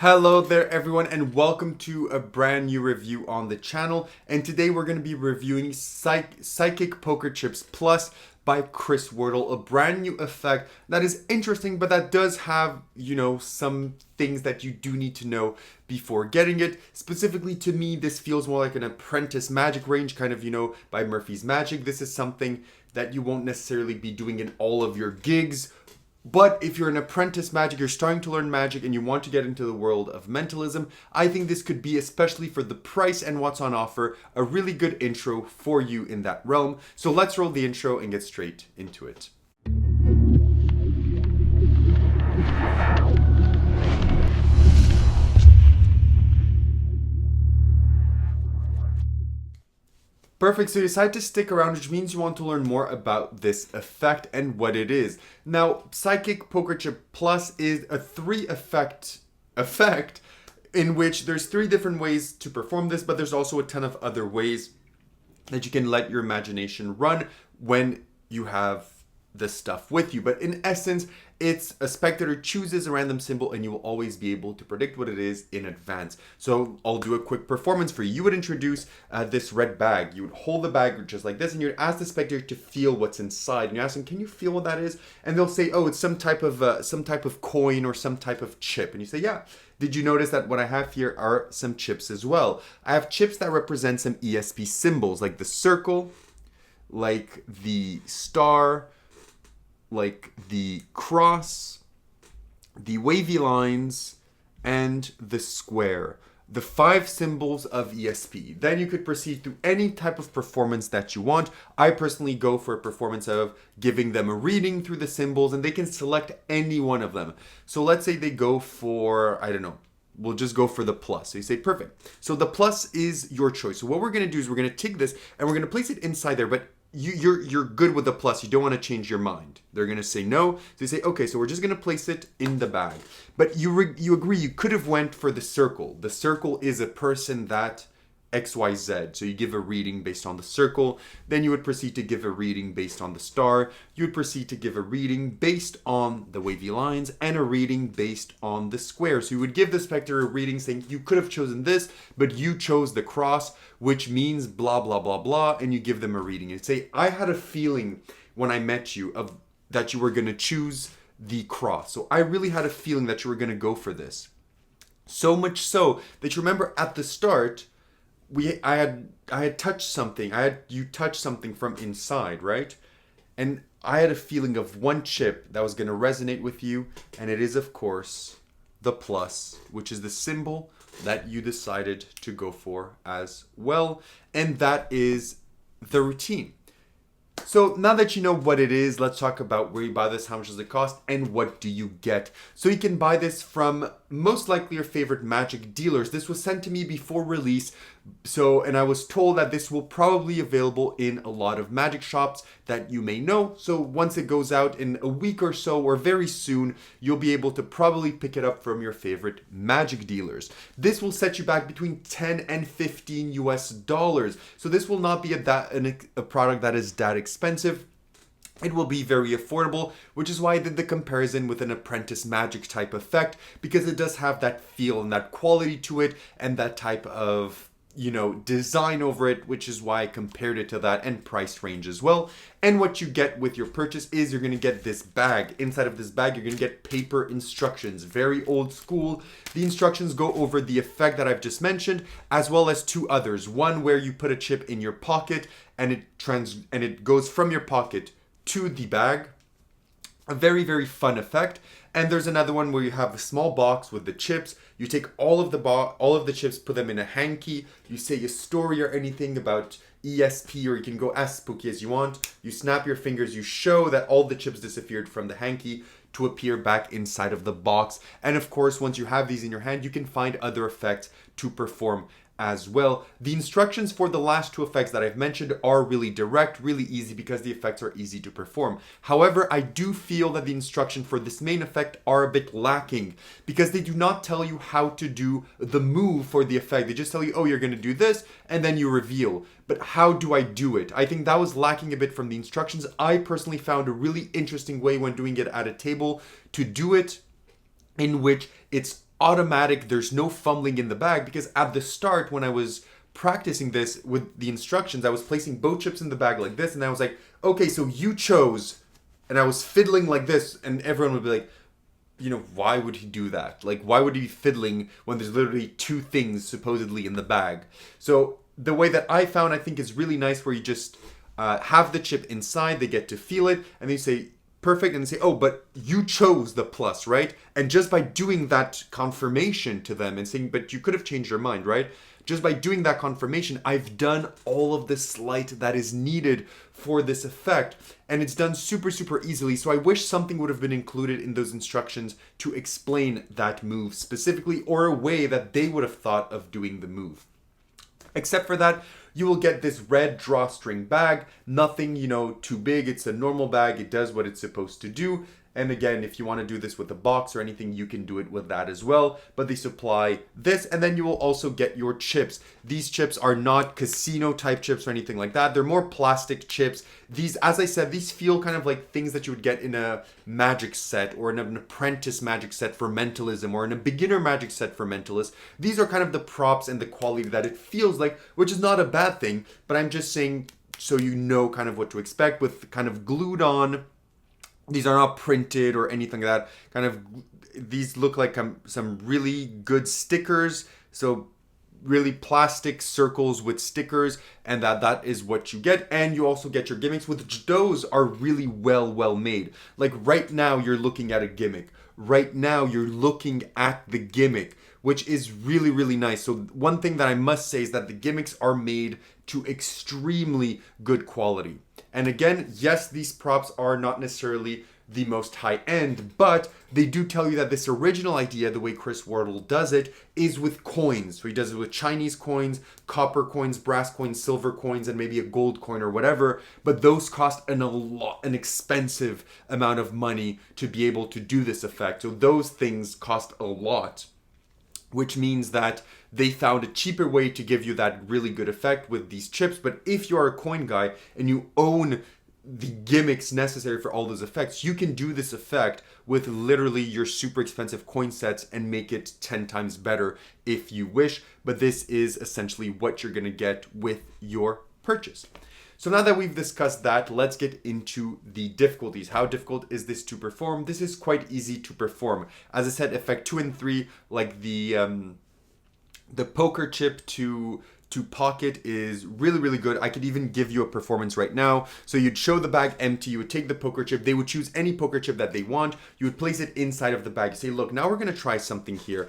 Hello there everyone and welcome to a brand new review on the channel, and today we're going to be reviewing Psychic Poker Chips Plus by Wardle, a brand new effect that is interesting but that does have, some things that you do need to know before getting it. Specifically to me, this feels more like an apprentice magic range, kind of, by Murphy's Magic. This is something that you won't necessarily be doing in all of your gigs. But if you're an apprentice magic, you're starting to learn magic and you want to get into the world of mentalism, I think this could be, especially for the price and what's on offer, a really good intro for you in that realm. So let's roll the intro and get straight into it. Perfect, so you decide to stick around, which means you want to learn more about this effect and what it is. Now, Psychic Poker Chip Plus is a 3-effect in which there's 3 different ways to perform this, but there's also a ton of other ways that you can let your imagination run when you have the stuff with you. But in essence, it's a spectator chooses a random symbol and you will always be able to predict what it is in advance. So I'll do a quick performance for you. You would introduce this red bag. You would hold the bag just like this and you would ask the spectator to feel what's inside. And you ask them, can you feel what that is? And they'll say, oh, it's some type of coin or some type of chip. And you say, yeah. Did you notice that what I have here are some chips as well? I have chips that represent some ESP symbols, like the circle, like the star, like the cross, the wavy lines, and the square. The 5 symbols of ESP. Then you could proceed to any type of performance that you want. I personally go for a performance of giving them a reading through the symbols, and they can select any one of them. So let's say they go for, I don't know, we'll just go for the plus. So you say, perfect. So the plus is your choice. So what we're going to do is we're going to take this and we're going to place it inside there, but you're good with the plus. You don't want to change your mind. They're going to say no. So you say, okay, so we're just going to place it in the bag. But you agree you could have went for the circle. The circle is a person that XYZ. So you give a reading based on the circle. Then you would proceed to give a reading based on the star. You would proceed to give a reading based on the wavy lines and a reading based on the square. So you would give the spectator a reading saying you could have chosen this, but you chose the cross, which means blah, blah, blah, blah. And you give them a reading. You say, I had a feeling when I met you that you were going to choose the cross. So I really had a feeling that you were going to go for this. So much so that you remember at the start, I had touched something. You touched something from inside, right? And I had a feeling of one chip that was going to resonate with you, and it is, of course, the plus, which is the symbol that you decided to go for as well, and that is the routine. So now that you know what it is, let's talk about where you buy this, how much does it cost, and what do you get. So you can buy this from most likely your favorite magic dealers. This was sent to me before release, and I was told that this will probably be available in a lot of magic shops that you may know. So once it goes out in a week or so, or very soon, you'll be able to probably pick it up from your favorite magic dealers. This will set you back between 10 and 15 US dollars. So this will not be a product that is that expensive. It will be very affordable, which is why I did the comparison with an apprentice magic type effect, because it does have that feel and that quality to it and that type of design over it, which is why I compared it to that, and price range as well. And what you get with your purchase is you're going to get this bag. Inside of this bag, you're going to get paper instructions, very old school. The instructions go over the effect that I've just mentioned, as well as 2 others. One where you put a chip in your pocket and it goes from your pocket to the bag. A very, very fun effect. And there's another one where you have a small box with the chips. You take all of the chips, put them in a hanky. You say a story or anything about ESP, or you can go as spooky as you want. You snap your fingers. You show that all the chips disappeared from the hanky to appear back inside of the box. And of course, once you have these in your hand, you can find other effects to perform as well. The instructions for the last 2 effects that I've mentioned are really direct, really easy, because the effects are easy to perform. However, I do feel that the instruction for this main effect are a bit lacking, because they do not tell you how to do the move for the effect. They just tell you, oh, you're going to do this, and then you reveal. But how do I do it? I think that was lacking a bit from the instructions. I personally found a really interesting way when doing it at a table to do it, in which it's automatic. There's no fumbling in the bag, because at the start when I was practicing this with the instructions, I was placing both chips in the bag like this, and I was like, okay, so you chose, and I was fiddling like this, and everyone would be like, why would he do that? Like, why would he be fiddling when there's literally two things supposedly in the bag? So the way that I found, I think, is really nice, where you just have the chip inside, they get to feel it, and then you say, perfect, and they say, oh, but you chose the plus, right? And just by doing that confirmation to them and saying, but you could have changed your mind, right? Just by doing that confirmation, I've done all of the sleight that is needed for this effect, and it's done super, super easily. So I wish something would have been included in those instructions to explain that move specifically, or a way that they would have thought of doing the move. Except for that, you will get this red drawstring bag. Nothing, too big. It's a normal bag. It does what it's supposed to do. And again, if you want to do this with a box or anything, you can do it with that as well. But they supply this, and then you will also get your chips. These chips are not casino type chips or anything like that. They're more plastic chips. These, as I said, these feel kind of like things that you would get in a magic set, or in an apprentice magic set for Mentalism, or in a beginner magic set for Mentalist. These are kind of the props and the quality that it feels like, which is not a bad thing, but I'm just saying so you know kind of what to expect, with kind of glued on. These are not printed or anything like that. Kind of, these look like some really good stickers. So really plastic circles with stickers, and that is what you get. And you also get your gimmicks, which those are really well made. Like right now you're looking at a gimmick. Right now you're looking at the gimmick, which is really nice. So one thing that I must say is that the gimmicks are made to extremely good quality. And again, yes, these props are not necessarily the most high end, but they do tell you that this original idea, the way Chris Wardle does it, is with coins. So he does it with Chinese coins, copper coins, brass coins, silver coins, and maybe a gold coin or whatever. But those cost an expensive amount of money to be able to do this effect. So those things cost a lot, which means that they found a cheaper way to give you that really good effect with these chips. But if you're a coin guy and you own the gimmicks necessary for all those effects, you can do this effect with literally your super expensive coin sets and make it 10 times better if you wish. But this is essentially what you're going to get with your purchase. So now that we've discussed that, let's get into the difficulties. How difficult is this to perform? This is quite easy to perform. As I said, effect 2 and 3, like the poker chip to pocket, is really good. I could even give you a performance right now. So you'd show the bag empty, you would take the poker chip, they would choose any poker chip that they want, you would place it inside of the bag. You say, look, now we're gonna try something here,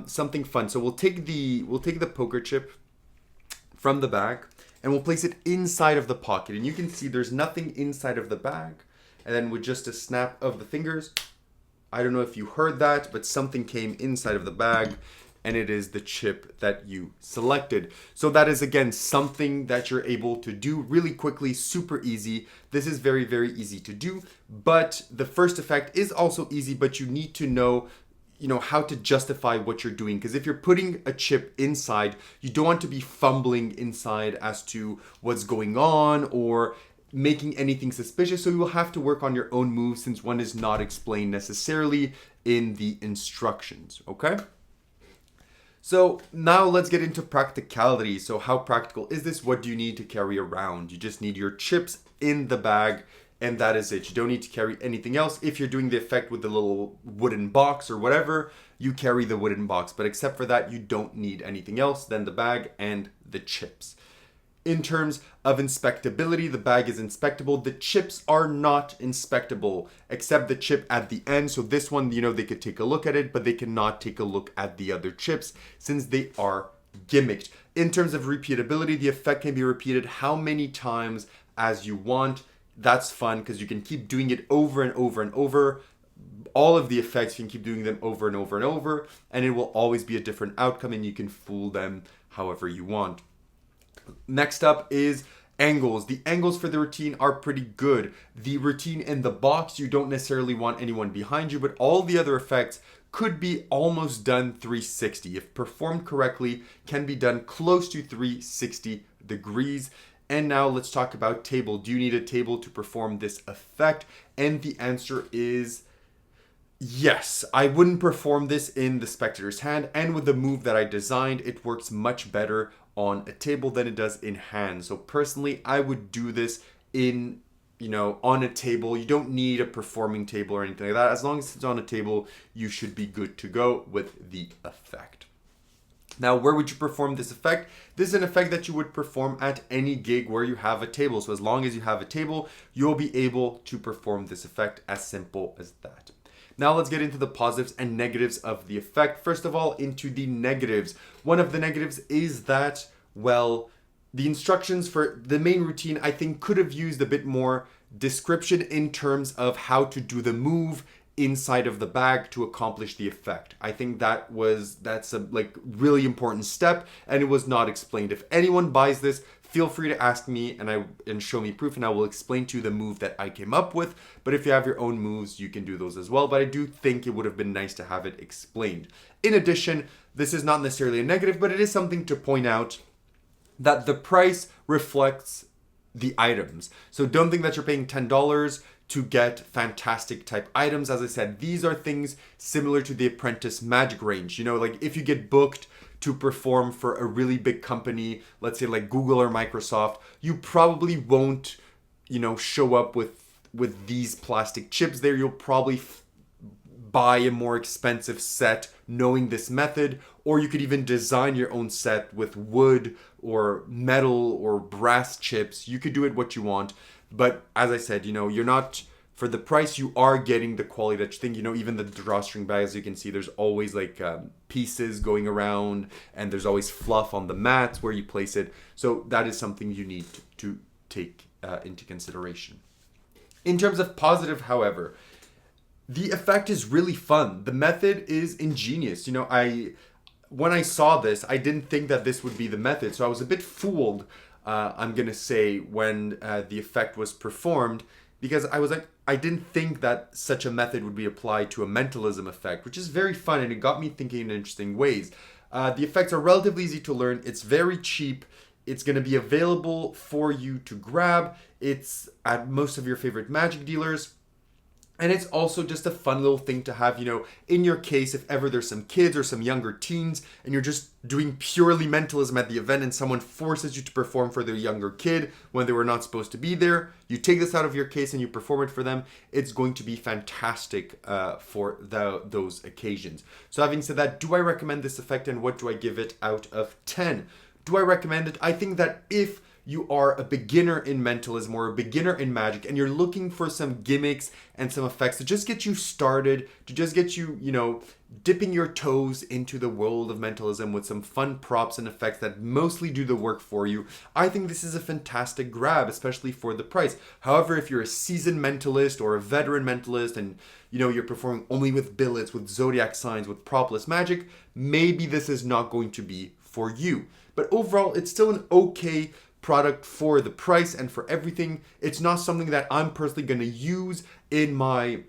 something fun. So we'll take the poker chip from the bag, and we'll place it inside of the pocket. And you can see there's nothing inside of the bag. And then with just a snap of the fingers, I don't know if you heard that, but something came inside of the bag, and it is the chip that you selected. So that is, again, something that you're able to do really quickly, super easy. This is very easy to do, but the first effect is also easy, but you need to know how to justify what you're doing. Because if you're putting a chip inside, you don't want to be fumbling inside as to what's going on or making anything suspicious. So you will have to work on your own moves, since one is not explained necessarily in the instructions, okay? So now let's get into practicality. So how practical is this? What do you need to carry around? You just need your chips in the bag, and that is it. You don't need to carry anything else. If you're doing the effect with the little wooden box or whatever, you carry the wooden box. But except for that, you don't need anything else than the bag and the chips. In terms of inspectability, the bag is inspectable. The chips are not inspectable, except the chip at the end. So this one, they could take a look at it, but they cannot take a look at the other chips since they are gimmicked. In terms of repeatability, the effect can be repeated how many times as you want. That's fun because you can keep doing it over and over. All of the effects, you can keep doing them over and over, and it will always be a different outcome, and you can fool them however you want. Next up is angles. The angles for the routine are pretty good. The routine in the box, you don't necessarily want anyone behind you, but all the other effects could be almost done 360. If performed correctly, can be done close to 360 degrees. And now let's talk about table. Do you need a table to perform this effect? And the answer is Yes, I wouldn't perform this in the spectator's hand, and with the move that I designed, it works much better on a table than it does in hand. So personally, I would do this in, on a table. You don't need a performing table or anything like that. As long as it's on a table, you should be good to go with the effect. Now, where would you perform this effect? This is an effect that you would perform at any gig where you have a table. So as long as you have a table, you'll be able to perform this effect, as simple as that. Now let's get into the positives and negatives of the effect. First of all, into the negatives. One of the negatives is that, well, the instructions for the main routine, I think, could have used a bit more description in terms of how to do the move inside of the bag to accomplish the effect. I think that's a really important step, and it was not explained. If anyone buys this, feel free to ask me and show me proof, and I will explain to you the move that I came up with. But if you have your own moves, you can do those as well. But I do think it would have been nice to have it explained. In addition, this is not necessarily a negative, but it is something to point out that the price reflects the items. So don't think that you're paying $10 to get fantastic type items. As I said, these are things similar to the Apprentice Magic range. Like if you get booked to perform for a really big company, let's say like Google or Microsoft, you probably won't, show up with these plastic chips there. You'll probably buy a more expensive set knowing this method, or you could even design your own set with wood or metal or brass chips. You could do it what you want. But as I said, you're not, for the price, you are getting the quality that you think. Even the drawstring bags, you can see there's always pieces going around, and there's always fluff on the mats where you place it. So that is something you need to take into consideration. In terms of positive, however, the effect is really fun. The method is ingenious. When I saw this, I didn't think that this would be the method. So I was a bit fooled, I'm going to say, when the effect was performed, because I was like, I didn't think that such a method would be applied to a mentalism effect, which is very fun, and it got me thinking in interesting ways. The effects are relatively easy to learn. It's very cheap. It's going to be available for you to grab. It's at most of your favorite magic dealers. And it's also just a fun little thing to have, in your case, if ever there's some kids or some younger teens and you're just doing purely mentalism at the event and someone forces you to perform for their younger kid when they were not supposed to be there, you take this out of your case and you perform it for them. It's going to be fantastic for those occasions. So having said that, do I recommend this effect, and what do I give it out of 10? Do I recommend it? I think that if you are a beginner in mentalism or a beginner in magic and you're looking for some gimmicks and some effects to just get you started, to just get you, dipping your toes into the world of mentalism with some fun props and effects that mostly do the work for you, I think this is a fantastic grab, especially for the price. However, if you're a seasoned mentalist or a veteran mentalist and you're performing only with billets, with zodiac signs, with propless magic, maybe this is not going to be for you. But overall, it's still an okay product for the price and for everything. It's not something that I'm personally going to use in my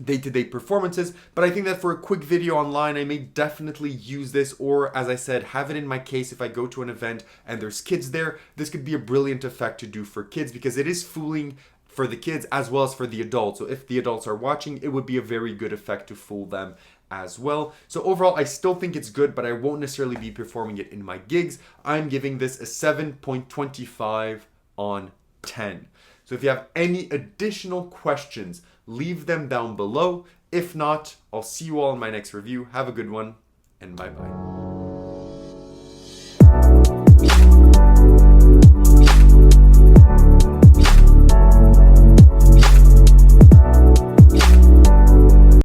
day-to-day performances, but I think that for a quick video online, I may definitely use this, or as I said, have it in my case if I go to an event and there's kids there. This could be a brilliant effect to do for kids because it is fooling for the kids as well as for the adults. So if the adults are watching, it would be a very good effect to fool them as well. So overall, I still think it's good, but I won't necessarily be performing it in my gigs. I'm giving this a 7.25 on 10. So if you have any additional questions, leave them down below. If not, I'll see you all in my next review. Have a good one, and bye-bye.